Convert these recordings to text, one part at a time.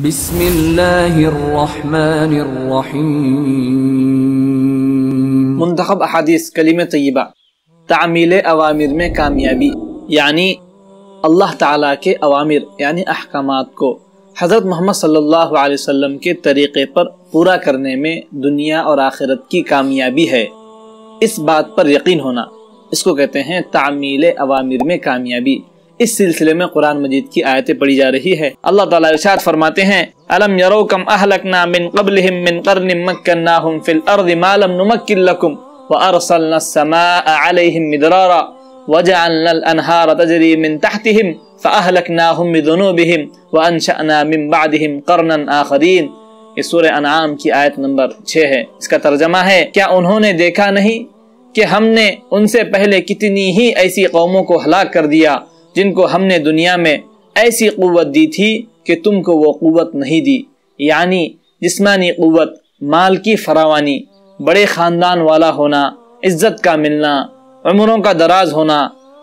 بسم اللہ الرحمن الرحیم۔ منتخب احادیث کلمہ طیبہ، تعمیل اوامر میں کامیابی، یعنی اللہ تعالیٰ کے اوامر یعنی احکامات کو حضرت محمد صلی اللہ علیہ وسلم کے طریقے پر پورا کرنے میں دنیا اور آخرت کی کامیابی ہے۔ اس بات پر یقین ہونا، اس کو کہتے ہیں تعمیل اوامر میں کامیابی۔ اس سلسلے میں قرآن مجید کی آیتیں پڑھی جا رہی ہے۔ اللہ تعالیٰ ارشاد فرماتے ہیں الم یروا کم اہلکنا من قبلہم من قرن مکناہم فی الارض ما لم نمکن لکم وارسلنا السماء علیہم مدرارا وجعلنا الانہار تجری من تحتہم فاہلکناہم بذنوبہم وانشأنا من بعدہم قرنا آخرین۔ یہ سورہ انعام کی آیت نمبر 6 ہے۔ اس کا ترجمہ ہے، کیا انہوں نے دیکھا نہیں کہ ہم نے ان سے پہلے کتنی ہی ایسی قوموں کو ہلاک کر دیا جن کو ہم نے دنیا میں ایسی قوت دی تھی کہ تم کو وہ قوت نہیں دی، یعنی جسمانی قوت، مال کی فراوانی، بڑے خاندان والا ہونا، عزت کا ملنا، عمروں کا دراز ہونا،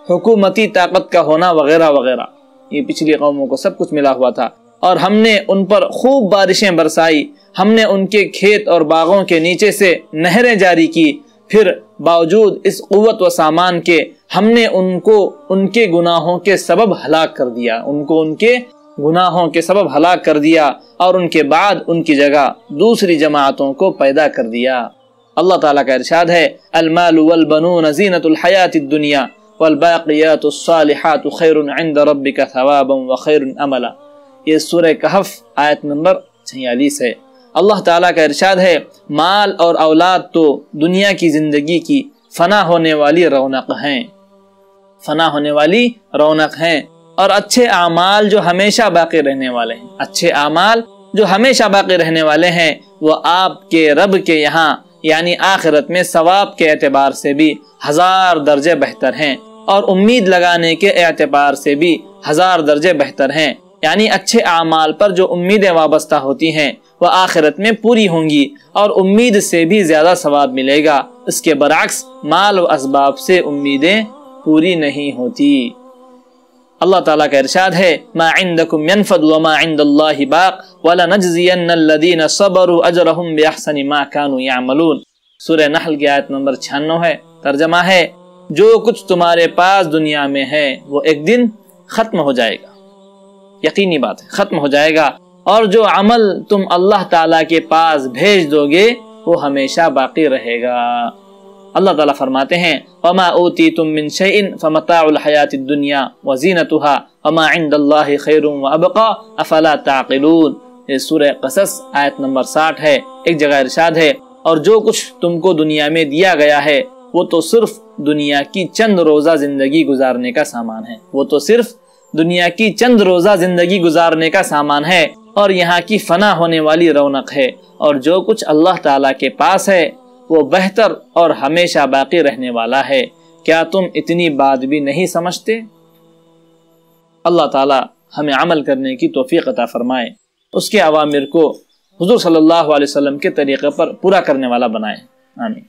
حکومتی طاقت کا ہونا وغیرہ وغیرہ۔ یہ پچھلی قوموں کو سب کچھ ملا ہوا تھا، اور ہم نے ان پر خوب بارشیں برسائی، ہم نے ان کے کھیت اور باغوں کے نیچے سے نہریں جاری کی، پھر باوجود اس قوت و سامان کے ہم نے ان کو ان کے گناہوں کے سبب ہلاک کر دیا، ان کو ان کے گناہوں کے سبب ہلاک کر دیا، اور ان کے بعد ان کی جگہ دوسری جماعتوں کو پیدا کر دیا۔ اللہ تعالیٰ کا ارشاد ہے المال والبنون زینۃ الحیات الدنیا والباقیات الصالحات خیر عند ربک ثوابا وخیر املا۔ یہ سورہ کہف آیت نمبر 46 ہے۔ اللہ تعالیٰ کا ارشاد ہے مال اور اولاد تو دنیا کی زندگی کی فنا ہونے والی رونق ہیں، فنا ہونے والی رونق ہیں، اور اچھے اعمال جو ہمیشہ باقی رہنے والے ہیں، اچھے اعمال جو ہمیشہ باقی رہنے والے ہیں وہ آپ کے رب کے یہاں یعنی آخرت میں ثواب کے اعتبار سے بھی 1000 درجے بہتر ہیں، اور امید لگانے کے اعتبار سے بھی 1000 درجے بہتر ہیں۔ یعنی اچھے اعمال پر جو امیدیں وابستہ ہوتی ہیں وہ آخرت میں پوری ہوں گی، اور امید سے بھی زیادہ ثواب ملے گا۔ اس کے برعکس مال و اسباب سے امیدیں پوری نہیں ہوتی۔ اللہ تعالیٰ کا ارشاد ہے ما عندکم ينفد وما عند اللہ باق ولنجزین الذین صبروا اجرهم باحسن ما كانوا يعملون۔ سورہ نحل کی آیت نمبر 96 ہے۔ ترجمہ ہے جو کچھ تمہارے پاس دنیا میں ہے وہ ایک دن ختم ہو جائے گا، یقینی بات ہے ختم ہو جائے گا، اور جو عمل تم اللہ تعالیٰ کے پاس بھیج دو گے وہ ہمیشہ باقی رہے گا۔ اللہ تعالیٰ فرماتے ہیں وَمَا أُوتِيتُم مِّن شَيْءٍ فَمَتَاعُ الْحَيَاةِ الدُّنْيَا وَزِينَتُهَا وَمَا عِندَ اللَّهِ خَيْرٌ وَأَبْقَىٰ أَفَلَا تَعْقِلُونَ۔ یہ سورہ قصص آیت نمبر 60 ہے۔ ایک جگہ ارشاد ہے اور جو کچھ تم کو دنیا میں دیا گیا ہے وہ تو صرف دنیا کی چند روزہ زندگی گزارنے کا سامان ہے، وہ تو صرف دنیا کی چند روزہ زندگی گزارنے کا سامان ہے، اور یہاں کی فنا ہونے والی رونق ہے، اور جو کچھ اللہ تعالیٰ کے پاس ہے وہ بہتر اور ہمیشہ باقی رہنے والا ہے۔ کیا تم اتنی بات بھی نہیں سمجھتے؟ اللہ تعالیٰ ہمیں عمل کرنے کی توفیق عطا فرمائے، اس کے اوامر کو حضور صلی اللہ علیہ وسلم کے طریقے پر پورا کرنے والا بنائے، آمین۔